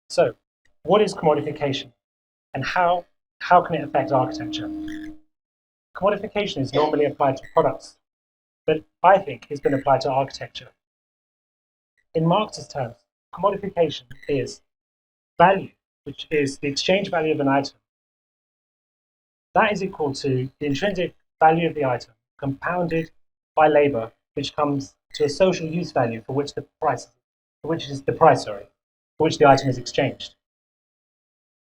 So, what is commodification and how can it affect architecture? Commodification is normally applied to products, but I think it's been applied to architecture. In Marxist terms, commodification is value, which is the exchange value of an item. That is equal to the intrinsic value of the item compounded by labor, which comes to a social use value for which the price, for which the item is exchanged.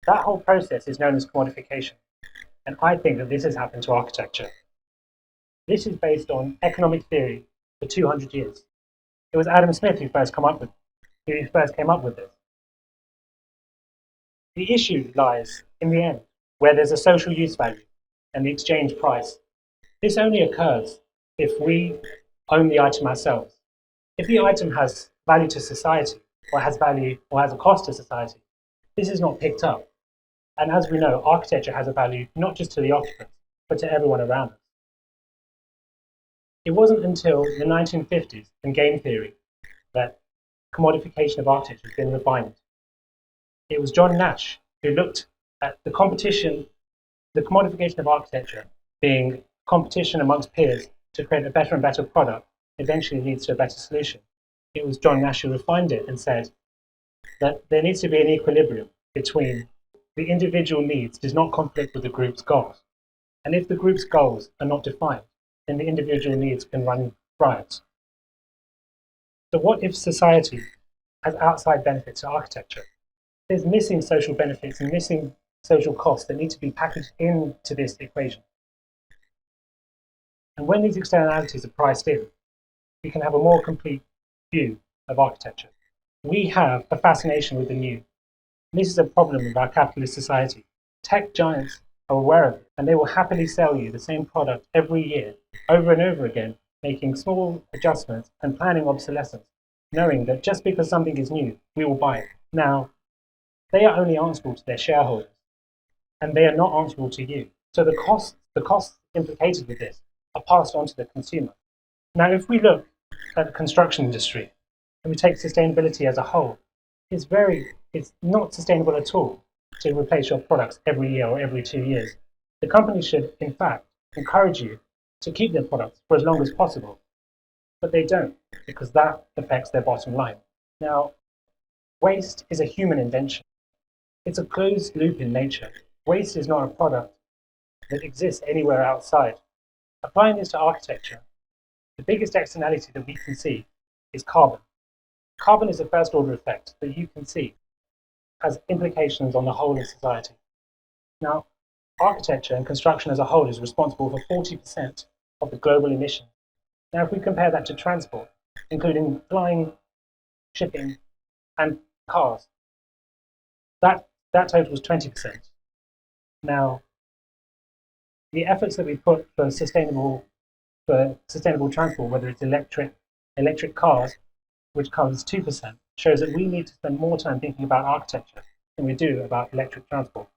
That whole process is known as commodification, and I think that this has happened to architecture. This is based on economic theory for 200 years. It was Adam Smith who first came up with this. The issue lies, in the end, where there's a social use value and the exchange price. This only occurs if we own the item ourselves. If the item has value to society, or has a cost to society, this is not picked up. And as we know, architecture has a value not just to the occupants, but to everyone around us. It wasn't until the 1950s in game theory that commodification of architecture has been refined. It was John Nash who looked at the commodification of architecture being competition amongst peers to create a better and better product eventually leads to a better solution. It was John Nash who refined it and said that there needs to be an equilibrium between the individual needs does not conflict with the group's goals. And if the group's goals are not defined, then the individual needs can run riot. So what if society has outside benefits to architecture? There's missing social benefits and missing social costs that need to be packaged into this equation. And when these externalities are priced in, we can have a more complete view of architecture. We have a fascination with the new. This is a problem of our capitalist society. Tech giants are aware of it, and they will happily sell you the same product every year, over and over again, making small adjustments and planning obsolescence, knowing that just because something is new, we will buy it. Now, they are only answerable to their shareholders, and they are not answerable to you. So the costs implicated with this are passed on to the consumer. Now, if we look at the construction industry and we take sustainability as a whole, it's not sustainable at all to replace your products every year or every 2 years. The company should, in fact, encourage you to keep their products for as long as possible, but they don't, because that affects their bottom line. Now, waste is a human invention. It's a closed loop in nature. Waste is not a product that exists anywhere outside. Applying this to architecture, the biggest externality that we can see is carbon. Carbon is a first order effect that you can see has implications on the whole of society. Now, architecture and construction as a whole is responsible for 40% of the global emissions. Now, if we compare that to transport, including flying, shipping, and cars, that totals 20%. Now, the efforts that we put for sustainable transport, whether it's electric cars, which covers 2%, shows that we need to spend more time thinking about architecture than we do about electric transport.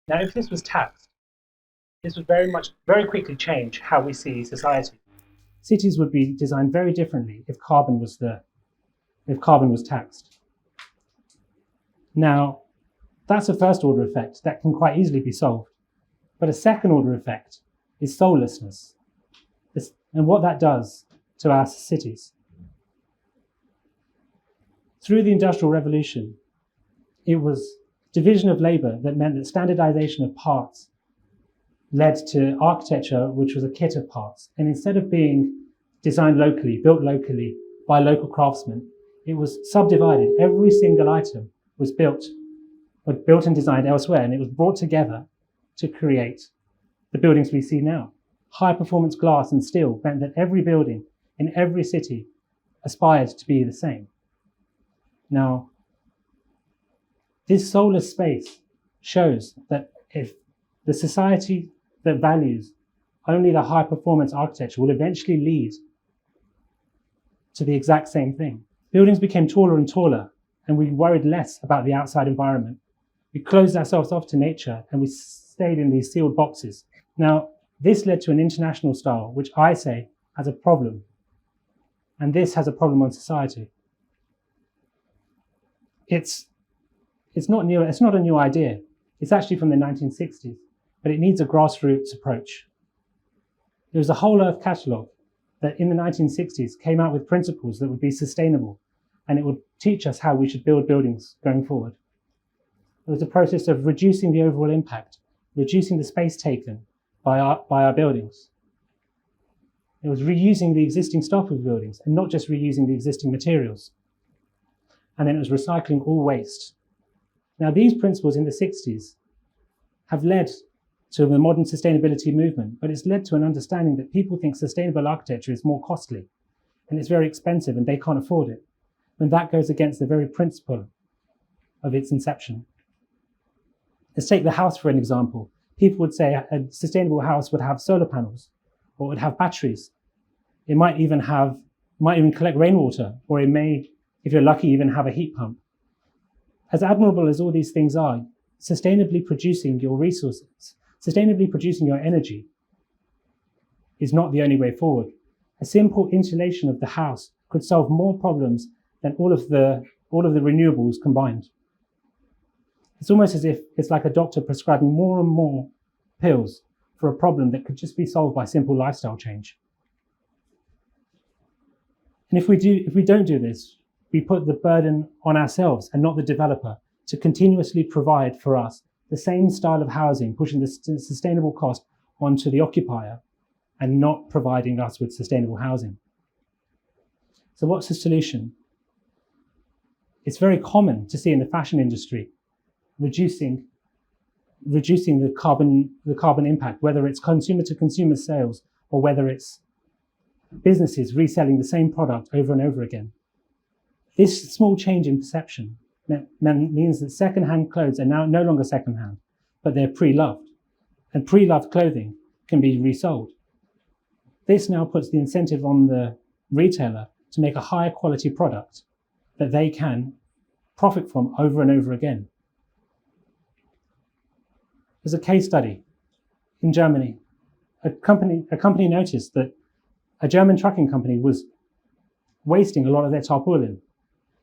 Now, if this was taxed, this would very quickly change how we see society. Cities would be designed very differently if carbon was taxed. Now, that's a first order effect that can quite easily be solved. But a second order effect is soullessness, and what that does to our cities. Through the Industrial Revolution, it was division of labor that meant that standardization of parts led to architecture, which was a kit of parts. And instead of being designed locally, built locally by local craftsmen, it was subdivided. Every single item was built and designed elsewhere, and it was brought together to create the buildings we see now. High performance glass and steel meant that every building in every city aspired to be the same. Now, this soulless space shows that if the society that values only the high performance architecture will eventually lead to the exact same thing. Buildings became taller and taller, and we worried less about the outside environment. We closed ourselves off to nature, and we stayed in these sealed boxes. Now, this led to an international style, which I say has a problem. And this has a problem on society. it's not new. It's not a new idea. It's actually from the 1960s, but it needs a grassroots approach. There was a whole Earth catalogue that in the 1960s came out with principles that would be sustainable, and it would teach us how we should build buildings going forward. It was a process of reducing the overall impact, reducing the space taken by our buildings. It was reusing the existing stock of buildings and not just reusing the existing materials. And then it was recycling all waste. Now, these principles in the 60s have led to the modern sustainability movement, but it's led to an understanding that people think sustainable architecture is more costly and it's very expensive and they can't afford it. And that goes against the very principle of its inception. Let's take the house for an example. People would say a sustainable house would have solar panels or would have batteries. It might even collect rainwater, or it may, if you're lucky, even have a heat pump. As admirable as all these things are, sustainably producing your resources, sustainably producing your energy is not the only way forward. A simple insulation of the house could solve more problems than all of the renewables combined. It's almost as if it's like a doctor prescribing more and more pills for a problem that could just be solved by simple lifestyle change. And if we don't do this, we put the burden on ourselves and not the developer to continuously provide for us the same style of housing, pushing the sustainable cost onto the occupier and not providing us with sustainable housing. So what's the solution? It's very common to see in the fashion industry reducing the carbon impact, whether it's consumer to consumer sales or whether it's businesses reselling the same product over and over again. This small change in perception means that second-hand clothes are now no longer second-hand, but they're pre-loved, and pre-loved clothing can be resold. This now puts the incentive on the retailer to make a higher quality product that they can profit from over and over again. There's a case study in Germany. A company noticed that a German trucking company was wasting a lot of their tarpaulin.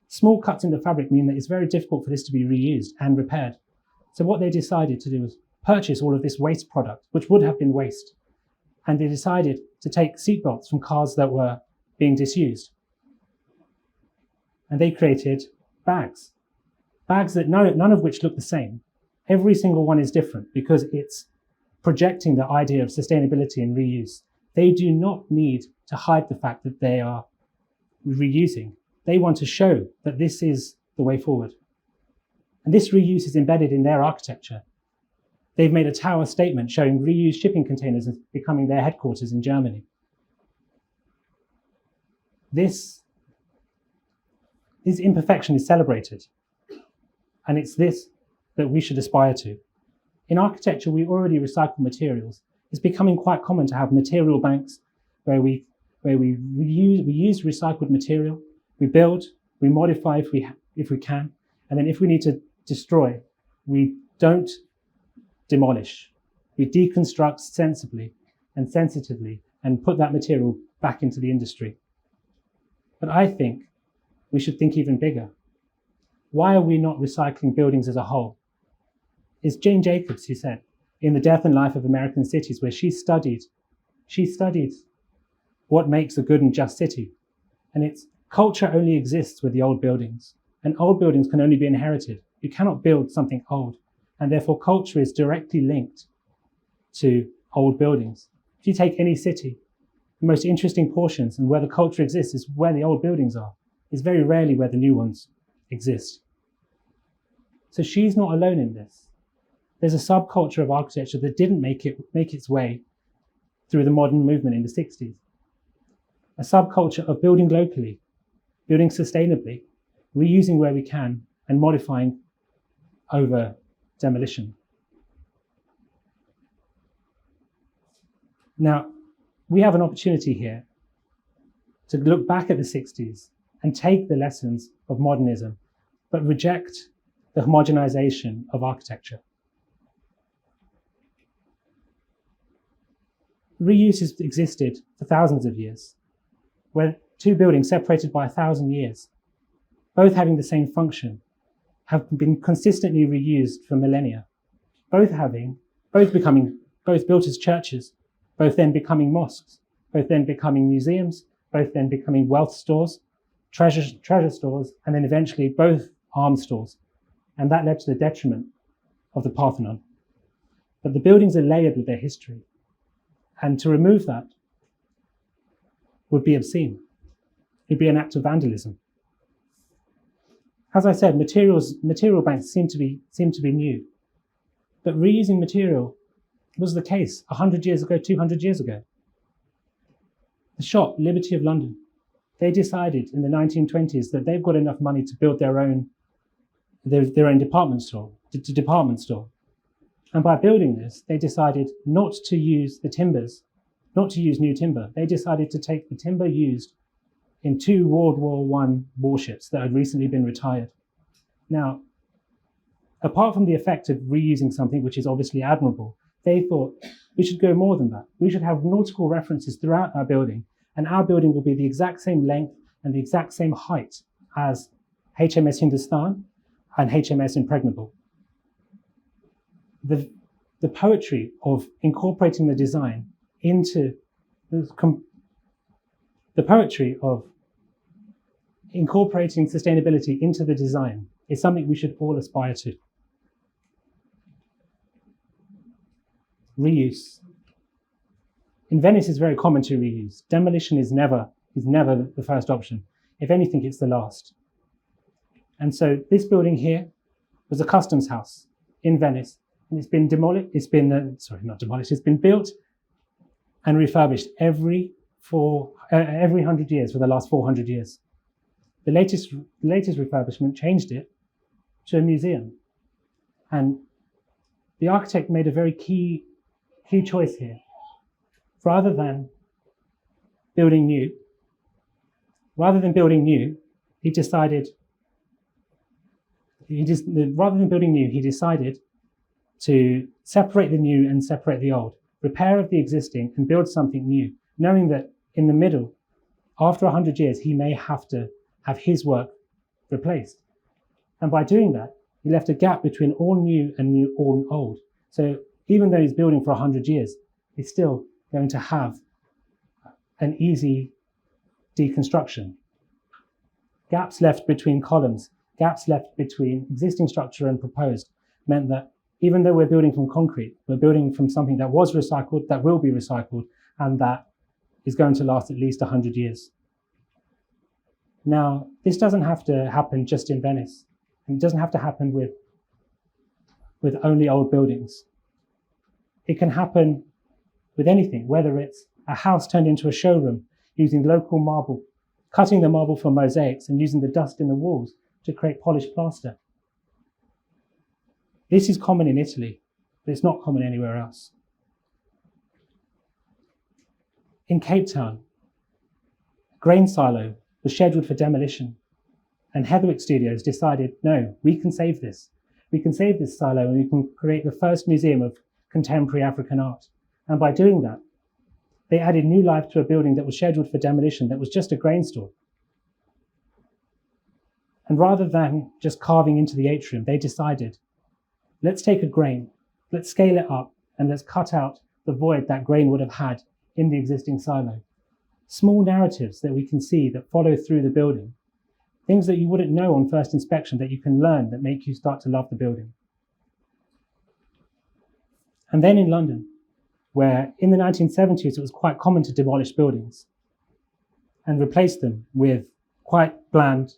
Small cuts in the fabric mean that it's very difficult for this to be reused and repaired. So what they decided to do was purchase all of this waste product, which would have been waste. And they decided to take seatbelts from cars that were being disused. And they created bags that none of which look the same. Every single one is different because it's projecting the idea of sustainability and reuse. They do not need to hide the fact that they are reusing. They want to show that this is the way forward. And this reuse is embedded in their architecture. They've made a tower statement showing reused shipping containers as becoming their headquarters in Germany. This imperfection is celebrated. And it's this that we should aspire to. In architecture, we already recycle materials. It's becoming quite common to have material banks where we use recycled material, we build, we modify if we can, and then if we need to destroy, we don't demolish. We deconstruct sensibly and sensitively and put that material back into the industry. But I think we should think even bigger. Why are we not recycling buildings as a whole? It's Jane Jacobs who said in The Death and Life of American Cities, where she studied what makes a good and just city. And it's culture only exists with the old buildings, and old buildings can only be inherited. You cannot build something old, and therefore culture is directly linked to old buildings. If you take any city, the most interesting portions and where the culture exists is where the old buildings are. It's very rarely where the new ones exist. So she's not alone in this. There's a subculture of architecture that didn't make its way through the modern movement in the 60s. A subculture of building locally, building sustainably, reusing where we can, and modifying over demolition. Now, we have an opportunity here to look back at the 60s and take the lessons of modernism, but reject the homogenization of architecture. Reuse has existed for thousands of years, where two buildings separated by 1,000 years, both having the same function, have been consistently reused for millennia, both built as churches, both then becoming mosques, both then becoming museums, both then becoming wealth stores, treasure stores, and then eventually both arms stores. And that led to the detriment of the Parthenon. But the buildings are layered with their history. And to remove that would be obscene. It'd be an act of vandalism. As I said, material banks seem to be new. But reusing material was the case 100 years ago, 200 years ago. The shop, Liberty of London, they decided in the 1920s that they've got enough money to build their own department store. And by building this, they decided not to use the timbers, not to use new timber. They decided to take the timber used in 2 World War I warships that had recently been retired. Now, apart from the effect of reusing something which is obviously admirable, they thought we should go more than that. We should have nautical references throughout our building, and our building will be the exact same length and the exact same height as HMS Hindustan and HMS Impregnable. The poetry of incorporating the design into the poetry of incorporating sustainability into the design is something we should all aspire to. Reuse. In Venice, it's very common to reuse. Demolition is never the first option. If anything, it's the last. And so this building here was a customs house in Venice, and it's been demolished. It's been built and refurbished every 100 years for the last 400 years. The latest refurbishment changed it to a museum, and the architect made a very key choice here. Rather than building new, he decided to separate the new and separate the old, repair of the existing and build something new, knowing that in the middle, after 100 years, he may have to have his work replaced. And by doing that, he left a gap between all new and all old. So even though he's building for 100 years, he's still going to have an easy deconstruction. Gaps left between columns, gaps left between existing structure and proposed, meant that even though we're building from concrete, we're building from something that was recycled, that will be recycled, and that is going to last at least 100 years. Now, this doesn't have to happen just in Venice, and it doesn't have to happen with only old buildings. It can happen with anything, whether it's a house turned into a showroom, using local marble, cutting the marble for mosaics and using the dust in the walls to create polished plaster. This is common in Italy, but it's not common anywhere else. In Cape Town, a grain silo was scheduled for demolition, and Heatherwick Studios decided, no, we can save this. We can save this silo and we can create the first museum of contemporary African art. And by doing that, they added new life to a building that was scheduled for demolition that was just a grain store. And rather than just carving into the atrium, they decided, let's take a grain, let's scale it up, and let's cut out the void that grain would have had in the existing silo. Small narratives that we can see that follow through the building. Things that you wouldn't know on first inspection that you can learn that make you start to love the building. And then in London, where in the 1970s it was quite common to demolish buildings and replace them with quite bland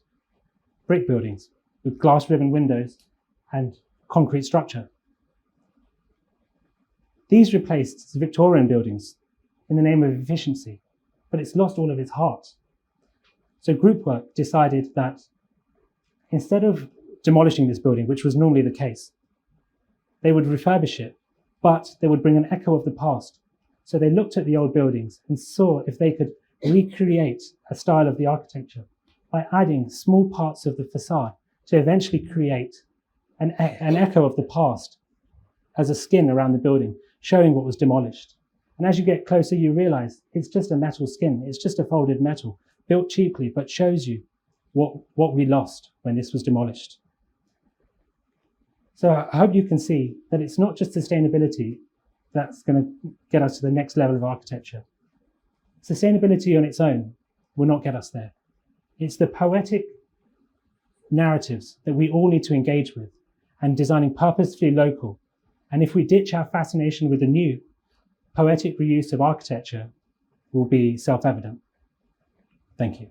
brick buildings with glass ribbon windows and concrete structure. These replaced Victorian buildings in the name of efficiency, but it's lost all of its heart. So Groupwork decided that instead of demolishing this building, which was normally the case, they would refurbish it, but they would bring an echo of the past. So they looked at the old buildings and saw if they could recreate a style of the architecture by adding small parts of the facade to eventually create an echo of the past as a skin around the building, showing what was demolished. And as you get closer, you realize it's just a metal skin. It's just a folded metal, built cheaply, but shows you what we lost when this was demolished. So I hope you can see that it's not just sustainability that's going to get us to the next level of architecture. Sustainability on its own will not get us there. It's the poetic narratives that we all need to engage with, and designing purposefully local. And if we ditch our fascination with the new, poetic reuse of architecture will be self-evident. Thank you.